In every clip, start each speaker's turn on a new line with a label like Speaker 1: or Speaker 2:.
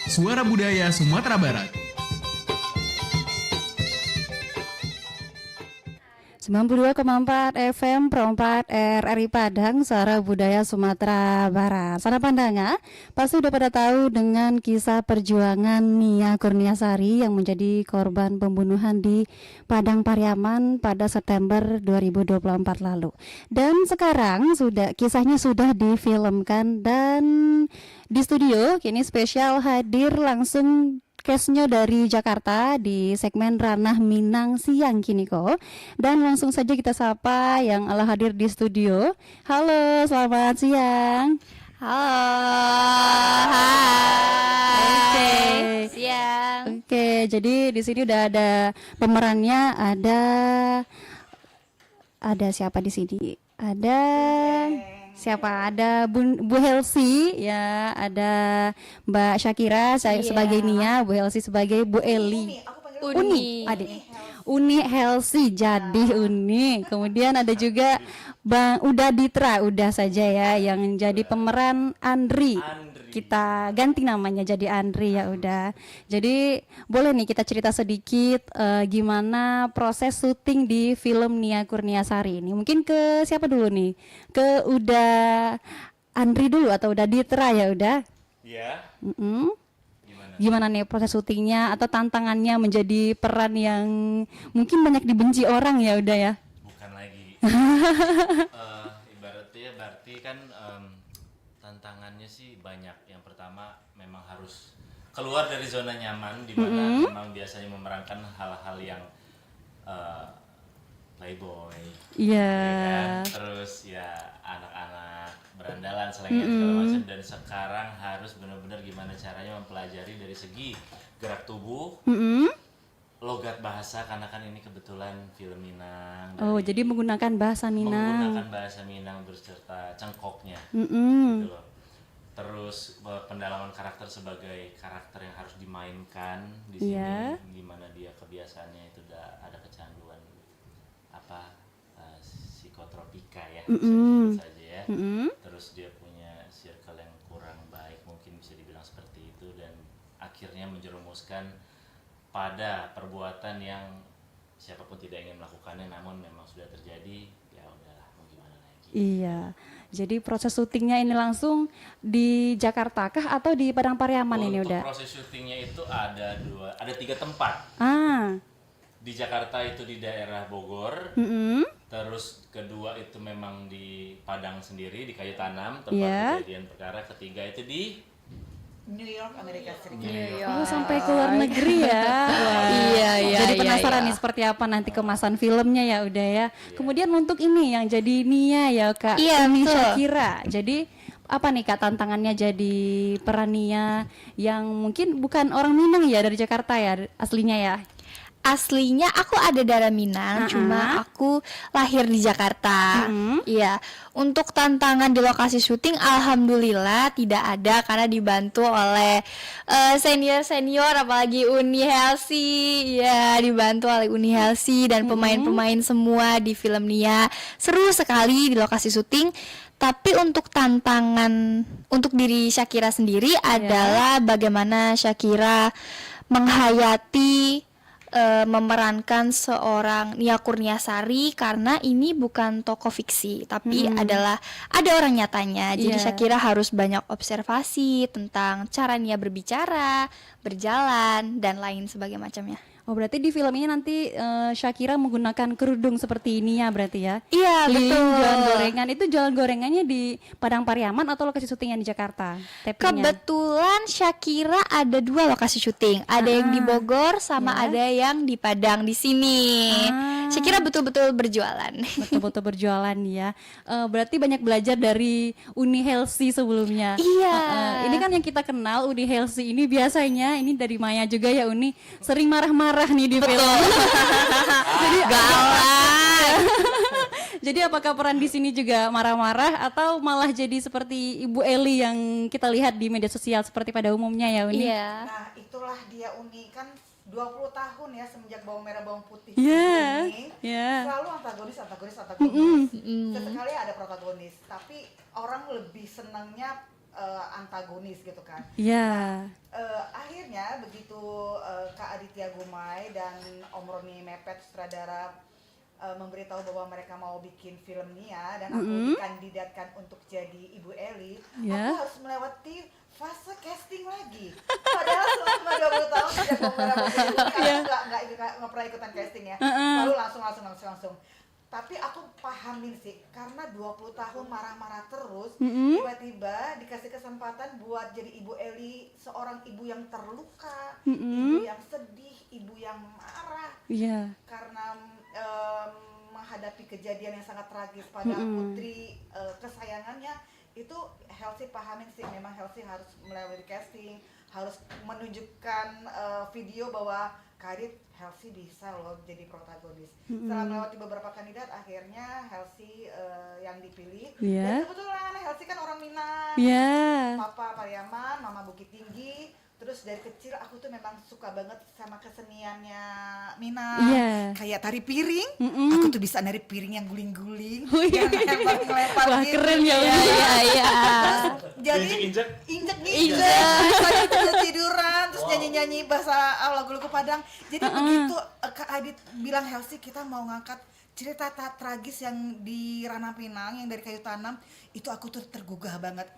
Speaker 1: Suara Budaya Sumatera Barat.
Speaker 2: 92,4 FM Pro 4 RRI Padang, Suara Budaya Sumatera Barat. Sana pandangan, pasti udah pada tahu dengan kisah perjuangan Nia Kurniasari yang menjadi korban pembunuhan di Padang Pariaman pada September 2024 lalu. Dan sekarang kisahnya sudah difilmkan, dan di studio kini spesial hadir langsung case-nya dari Jakarta di segmen Ranah Minang Siang kini kok. Dan langsung saja kita sapa yang ala hadir di studio. Halo, selamat siang.
Speaker 3: Halo, hai.
Speaker 2: Oke.
Speaker 3: Siang.
Speaker 2: Oke, jadi di sini udah ada pemerannya, ada siapa di sini? Ada siapa? Ada Bu Helsi ya, ada Mbak Syakira saya sebagai Nia, Bu Helsi sebagai Bu Eli. Uni, adik. Uni Helsi jadi Uni. Kemudian ada juga Bang Ditra, udah saja ya yang jadi pemeran Andri. Kita ganti namanya jadi Andri ya udah. Jadi boleh nih kita cerita sedikit gimana proses syuting di film Nia Kurniasari ini. Mungkin ke siapa dulu nih? Ke Andri dulu atau udah Ditra ya udah?
Speaker 4: Iya.
Speaker 2: Gimana nih proses syutingnya atau tantangannya menjadi peran yang mungkin banyak dibenci orang ya udah ya?
Speaker 4: Bukan lagi. Ibaratnya berarti kan tantangannya sih banyak. Yang pertama memang harus keluar dari zona nyaman di mana memang biasanya memerankan hal-hal yang playboy.
Speaker 2: Iya.
Speaker 4: Ya kan? Terus ya anak-anak berandalan selengean segala macam, dan sekarang harus benar-benar gimana caranya mempelajari dari segi gerak tubuh, logat bahasa, karena kan ini kebetulan film Minang.
Speaker 2: Oh, jadi menggunakan bahasa Minang.
Speaker 4: Menggunakan bahasa Minang berserta cengkoknya. Gitu loh. Terus pendalaman karakter sebagai karakter yang harus dimainkan di sini, gimana dia kebiasaannya itu udah ada kecanduan psikotropika ya, bisa saja ya. Terus dia punya circle yang kurang baik, mungkin bisa dibilang seperti itu, dan akhirnya menjerumuskan pada perbuatan yang siapapun tidak ingin melakukannya, namun memang sudah terjadi. Ya udahlah, mau gimana lagi.
Speaker 2: Iya. Jadi proses syutingnya ini langsung di Jakarta kah atau di Padang Pariaman ini udah?
Speaker 4: Untuk proses syutingnya itu ada 3 tempat. Di Jakarta itu di daerah Bogor, terus kedua itu memang di Padang sendiri di Kayu Tanam tempat kejadian perkara, ketiga itu di
Speaker 5: New York, Amerika Serikat.
Speaker 2: Oh, sampai ke luar negeri ya.
Speaker 3: Iya.
Speaker 2: Jadi penasaran nih seperti apa nanti kemasan filmnya ya udah ya. Kemudian untuk ini yang jadi Nia ya Kak, Uni Syakira. Jadi apa nih Kak tantangannya jadi peran Nia yang mungkin bukan orang Minang ya, dari Jakarta ya aslinya ya?
Speaker 3: Aslinya aku ada darah Minang, cuma aku lahir di Jakarta. Iya. Untuk tantangan di lokasi syuting, alhamdulillah tidak ada karena dibantu oleh senior, apalagi Uni Helsi. Ya, dibantu oleh Uni Helsi dan pemain-pemain semua di film Nia. Seru sekali di lokasi syuting. Tapi untuk tantangan untuk diri Syakira sendiri adalah bagaimana Syakira menghayati memerankan seorang Nia Kurniasari, karena ini bukan tokoh fiksi tapi adalah ada orang nyatanya. Jadi Syakira harus banyak observasi tentang cara Nia berbicara, berjalan dan lain sebagainya macamnya.
Speaker 2: Oh, berarti di film ini nanti Syakira menggunakan kerudung seperti ini ya berarti ya?
Speaker 3: Iya, betul.
Speaker 2: Jualan gorengan, itu jualan gorengannya di Padang Pariaman atau lokasi syutingnya di Jakarta?
Speaker 3: Kebetulan Syakira ada 2 lokasi syuting, ada yang di Bogor sama ada yang di Padang di sini. Syakira betul-betul berjualan.
Speaker 2: Betul-betul berjualan ya. Berarti banyak belajar dari Uni Helsi sebelumnya.
Speaker 3: Iya.
Speaker 2: Ini kan yang kita kenal Uni Helsi ini biasanya ini dari Maya juga ya Uni, sering marah-marah nih di film. Jadi
Speaker 3: galak.
Speaker 2: Jadi apakah peran di sini juga marah-marah atau malah jadi seperti Ibu Eli yang kita lihat di media sosial seperti pada umumnya ya Uni?
Speaker 3: Iya.
Speaker 5: Nah, itulah dia Uni, kan 20 tahun ya semenjak bawang merah bawang putih
Speaker 2: Uni
Speaker 5: selalu antagonis. Sesekali ada protagonis, tapi orang lebih senangnya antagonis gitu kan.
Speaker 2: Iya.
Speaker 5: Akhirnya begitu Kak Aditya Gumai dan Om Roni Mepet sutradara memberitahu bahwa mereka mau bikin film Nia dan aku dikandidatkan untuk jadi Ibu Eli, aku harus melewati fase casting lagi. Padahal selama 20 tahun tidak nggak pernah ikutan casting ya. Lalu langsung. Tapi aku pahamin sih, karena 20 tahun marah-marah terus, tiba-tiba dikasih kesempatan buat jadi Ibu Eli, seorang ibu yang terluka, ibu yang sedih, ibu yang marah, karena menghadapi kejadian yang sangat tragis pada putri kesayangannya. Itu Helsi pahamin sih, memang Helsi harus melewati casting, harus menunjukkan video bahwa Kadit Helsi bisa loh jadi protagonis. Setelah melewati beberapa kandidat, akhirnya Helsi yang dipilih. Dan kebetulan Helsi kan orang Minang. Papa Pariaman, Mama Bukit Tinggi. Terus dari kecil aku tuh memang suka banget sama keseniannya Minang. Kayak tari piring, aku tuh bisa nari piring yang guling-guling, yang lempar-lempar
Speaker 2: Wah,
Speaker 5: gitu.
Speaker 2: keren ya.
Speaker 5: Jadi injek tiduran, terus nyanyi-nyanyi bahasa lagu-lagu Padang. Jadi begitu Kak Adit bilang Helsi kita mau ngangkat cerita tragis yang di Ranah Pinang yang dari kayu tanam, itu aku tuh tergugah banget.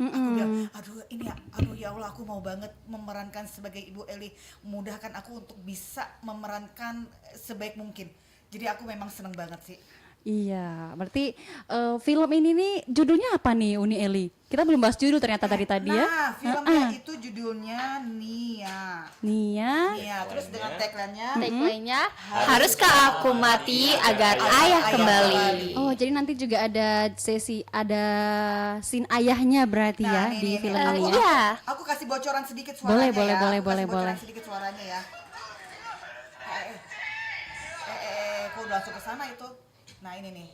Speaker 5: Aku bilang, aduh ya Allah, aku mau banget memerankan sebagai Ibu Eli. Mudahkan aku untuk bisa memerankan sebaik mungkin. Jadi aku memang seneng banget sih.
Speaker 2: Iya, berarti film ini nih judulnya apa nih Uni Eli? Kita belum bahas judul ternyata tadi ya.
Speaker 5: Nah, filmnya itu judulnya Nia. Terus dengan tagline-nya
Speaker 3: haruskah aku mati agar ayah kembali.
Speaker 2: Oh, jadi nanti juga ada scene ayahnya berarti di film ini ya.
Speaker 3: Iya.
Speaker 5: Aku kasih bocoran sedikit suaranya
Speaker 2: Boleh.
Speaker 5: bocoran sedikit suaranya ya. Kok udah langsung ke sana itu. Nah, ini nih.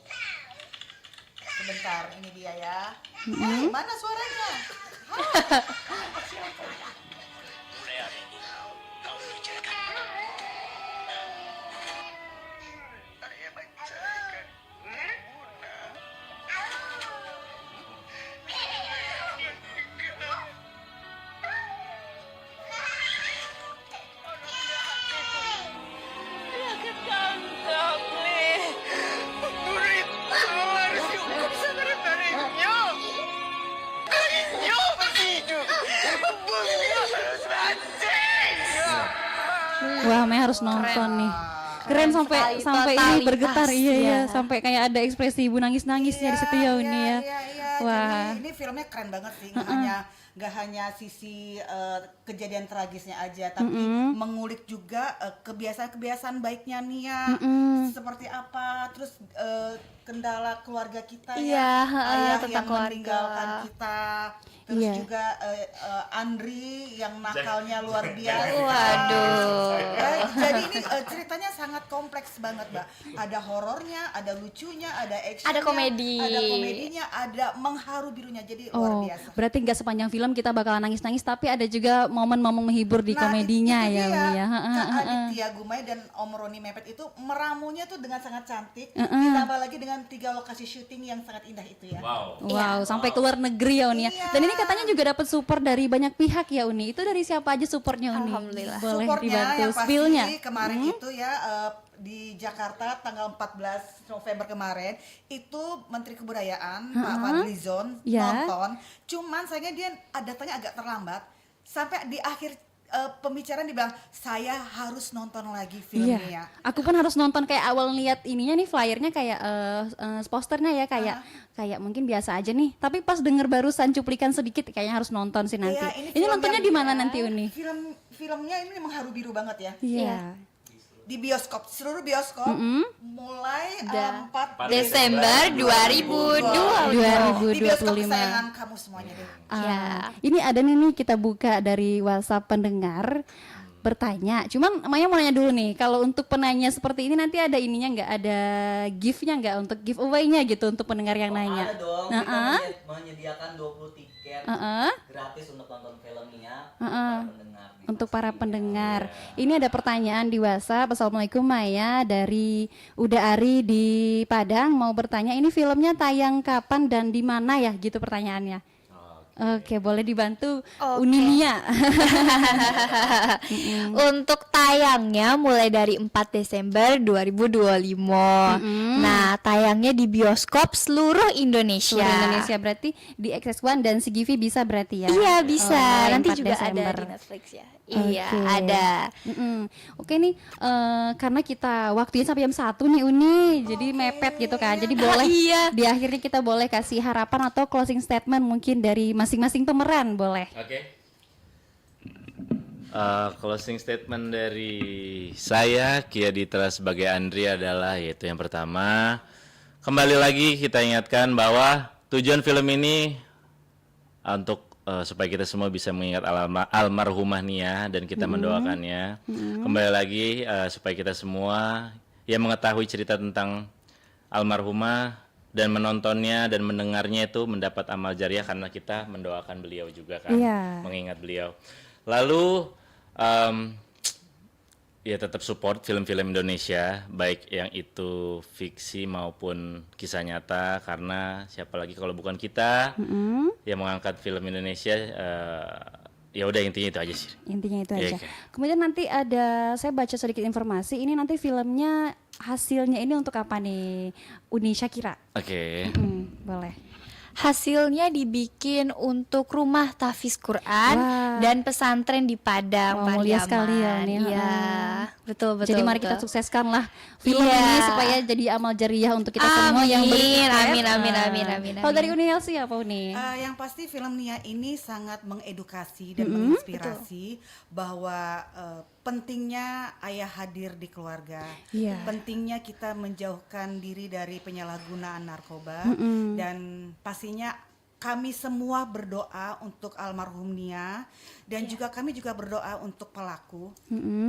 Speaker 5: Sebentar, ini dia ya. Mana suaranya?
Speaker 2: Wah, Mei harus nonton nih. Keren sampai ini bergetar, sampai kayak ada ekspresi ibu nangis-nangisnya di situ ya Uni ya. Wah.
Speaker 5: Jadi ini filmnya keren banget sih, nggak hanya sisi kejadian tragisnya aja, tapi mengulik juga kebiasaan-kebiasaan baiknya Nia, seperti apa, terus kendala keluarga kita ayah yang meninggalkan kita, terus juga Andri yang nakalnya luar biasa.
Speaker 3: Waduh.
Speaker 5: Jadi ini ceritanya sangat kompleks banget, Mbak. Ada horornya, ada lucunya, ada actionnya,
Speaker 3: ada
Speaker 5: komedinya, ada mengharu birunya. Jadi luar biasa.
Speaker 2: Berarti nggak sepanjang film kita bakalan nangis-nangis, tapi ada juga momen-momen menghibur di komedinya
Speaker 5: itu
Speaker 2: ya Uni ya.
Speaker 5: Kak Aditya Gumai dan Om Roni Mepet itu meramunya tuh dengan sangat cantik, ditambah lagi dengan 3 lokasi syuting yang sangat indah itu ya.
Speaker 2: Wow, sampai ke luar negeri ya Uni ya. Dan ini katanya juga dapat support dari banyak pihak ya Uni. Itu dari siapa aja supportnya Uni?
Speaker 3: Alhamdulillah.
Speaker 2: Boleh
Speaker 5: Supportnya
Speaker 2: dibantu
Speaker 5: yang pasti
Speaker 2: spill-nya.
Speaker 5: kemarin itu ya di Jakarta tanggal 14 November kemarin itu Menteri Kebudayaan Pak Fadlizon nonton. Cuman sayangnya dia datanya agak terlambat. Sampai di akhir pembicaraan dibilang saya harus nonton lagi filmnya.
Speaker 2: Aku pun harus nonton, kayak awal lihat ininya nih, flyernya kayak posternya ya kayak mungkin biasa aja nih. Tapi pas denger barusan cuplikan sedikit kayaknya harus nonton sih nanti. Ini nontonnya di mana nanti Uni?
Speaker 5: Filmnya ini mengharu biru banget ya.
Speaker 2: Iya.
Speaker 5: Di bioskop, seluruh bioskop mulai 4
Speaker 3: Desember 2025.
Speaker 5: Di bioskop kesayangan kamu semuanya deh.
Speaker 2: Ini ada nih kita buka dari WhatsApp pendengar bertanya. Cuman Maya mau nanya dulu nih, kalau untuk penanya seperti ini nanti ada ininya nggak, ada gift-nya nggak untuk giveaway-nya gitu untuk pendengar yang nanya?
Speaker 6: Ada dong, kita menyediakan 20 tiket gratis untuk nonton filmnya
Speaker 2: untuk para pendengar. Ini ada pertanyaan di WhatsApp. Assalamualaikum Maya, dari Uda Ari di Padang mau bertanya, ini filmnya tayang kapan dan di mana ya gitu pertanyaannya. Oke, boleh dibantu
Speaker 3: Oke.
Speaker 2: Uninia.
Speaker 3: Untuk tayangnya mulai dari 4 Desember 2025. Nah, tayangnya di bioskop seluruh Indonesia.
Speaker 2: Seluruh Indonesia berarti di XS1 dan CGV bisa berarti ya?
Speaker 3: Iya, bisa.
Speaker 2: Oh,
Speaker 3: Nanti
Speaker 2: 4
Speaker 3: juga
Speaker 2: Desember.
Speaker 3: ada di Netflix ya. Iya,
Speaker 2: Oke.
Speaker 3: ada.
Speaker 2: Oke nih, karena kita waktunya sampai jam 1 nih Uni, jadi mepet gitu kan. Jadi boleh
Speaker 3: Iya.
Speaker 2: di akhirnya kita boleh kasih harapan atau closing statement mungkin dari masing-masing pemeran boleh.
Speaker 4: Oke. Closing statement dari saya Kia Ditra sebagai Andri adalah yaitu yang pertama, kembali lagi kita ingatkan bahwa tujuan film ini untuk supaya kita semua bisa mengingat almarhumah Nia dan kita mendoakannya. Kembali lagi supaya kita semua yang mengetahui cerita tentang almarhumah dan menontonnya dan mendengarnya itu mendapat amal jariah karena kita mendoakan beliau juga kan,
Speaker 2: Iya.
Speaker 4: mengingat beliau. Lalu ya tetap support film-film Indonesia, baik yang itu fiksi maupun kisah nyata, karena siapa lagi kalau bukan kita yang mengangkat film Indonesia. Ya udah intinya itu aja sih.
Speaker 2: Intinya itu
Speaker 4: Iya,
Speaker 2: aja.
Speaker 4: oke.
Speaker 2: Kemudian nanti ada, saya baca sedikit informasi, ini nanti filmnya hasilnya ini untuk apa nih Uni Syakira?
Speaker 4: Oke.
Speaker 2: Boleh.
Speaker 3: Hasilnya dibikin untuk rumah tahfiz Quran
Speaker 2: Wah.
Speaker 3: dan pesantren di Padang,
Speaker 2: Wah, mulia
Speaker 3: Pariaman.
Speaker 2: sekali ya, Uni.
Speaker 3: Iya, betul.
Speaker 2: Jadi mari kita
Speaker 3: betul.
Speaker 2: sukseskanlah film
Speaker 3: Iya.
Speaker 2: ini supaya jadi amal jariah untuk kita semua yang
Speaker 3: Amin,
Speaker 2: berikut.
Speaker 3: amin.
Speaker 2: Kalau dari Uni Elsi apa Uni?
Speaker 5: Yang pasti film Nia ini sangat mengedukasi dan menginspirasi bahwa pentingnya ayah hadir di keluarga,
Speaker 2: Iya.
Speaker 5: pentingnya kita menjauhkan diri dari penyalahgunaan narkoba, dan pastinya kami semua berdoa untuk almarhum Nia dan juga kami juga berdoa untuk pelaku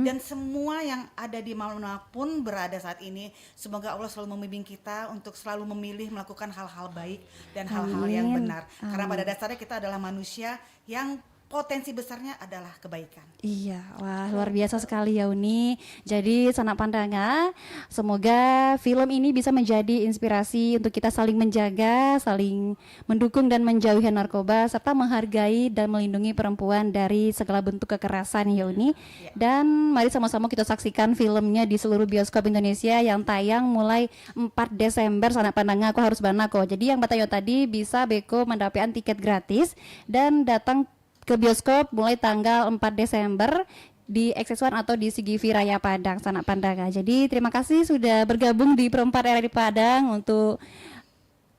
Speaker 5: dan semua yang ada di manapun berada saat ini, semoga Allah selalu membimbing kita untuk selalu memilih melakukan hal-hal baik dan hal-hal yang
Speaker 2: Amin.
Speaker 5: benar, karena pada dasarnya kita adalah manusia yang potensi besarnya adalah kebaikan.
Speaker 2: Iya, wah luar biasa sekali ya Uni. Jadi sanak pandanga, semoga film ini bisa menjadi inspirasi untuk kita saling menjaga, saling mendukung dan menjauhi narkoba, serta menghargai dan melindungi perempuan dari segala bentuk kekerasan ya Uni. Dan mari sama-sama kita saksikan filmnya di seluruh bioskop Indonesia yang tayang mulai 4 Desember. Sanak pandanga, aku harus banako. Jadi yang Batayo tadi bisa beko mendapatkan tiket gratis dan datang ke bioskop mulai tanggal 4 Desember di XS1 atau di CGV Raya Padang, Sanak Pandanga. Jadi terima kasih sudah bergabung di Perempat RRI Padang untuk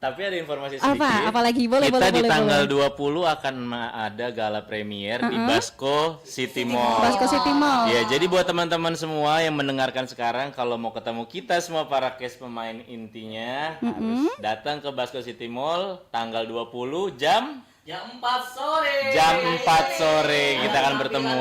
Speaker 4: Tapi ada informasi sedikit.
Speaker 2: Apalagi? Boleh,
Speaker 4: kita
Speaker 2: boleh,
Speaker 4: di
Speaker 2: boleh,
Speaker 4: tanggal
Speaker 2: boleh.
Speaker 4: 20 akan ada gala premier di Basco City Mall.
Speaker 2: Basco City Mall.
Speaker 4: Ya, jadi buat teman-teman semua yang mendengarkan sekarang, kalau mau ketemu kita semua para cast pemain intinya harus datang ke Basco City Mall tanggal 20 jam
Speaker 6: Jam 4 sore.
Speaker 4: jam 4 sore kita akan bertemu.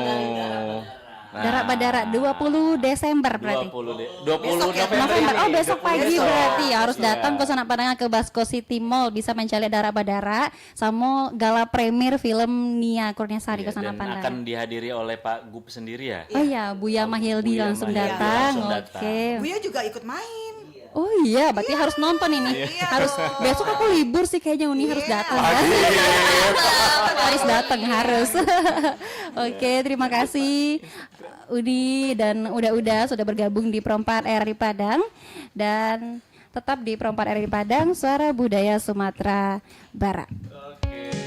Speaker 4: Nah,
Speaker 2: Darat Badara 20 Desember berarti.
Speaker 4: 20 November.
Speaker 2: November. Oh,
Speaker 4: ini.
Speaker 2: besok pagi
Speaker 4: Besok.
Speaker 2: berarti ya harus
Speaker 4: Iya.
Speaker 2: datang ke Sanak Pandanga ke Basco City Mall, bisa mencari Darat Badara sama gala premier film Nia Kurniasari ke
Speaker 4: Iya,
Speaker 2: Sanak
Speaker 4: dan
Speaker 2: Pandanga.
Speaker 4: akan dihadiri oleh Pak Gup sendiri ya.
Speaker 2: Oh iya, Buya Mahildi
Speaker 4: Buya
Speaker 2: langsung
Speaker 4: Mahildi
Speaker 2: datang.
Speaker 4: langsung datang.
Speaker 2: Oke.
Speaker 5: Buya juga ikut main.
Speaker 2: Oh iya, berarti harus nonton ini. Harus besok aku libur sih kayaknya Uni harus datang ya. Harus datang harus. Oke, terima kasih Uni dan udah sudah bergabung di Perempat RRI Padang dan tetap di Perempat RRI Padang, Suara Budaya Sumatera Barat.
Speaker 4: Oke.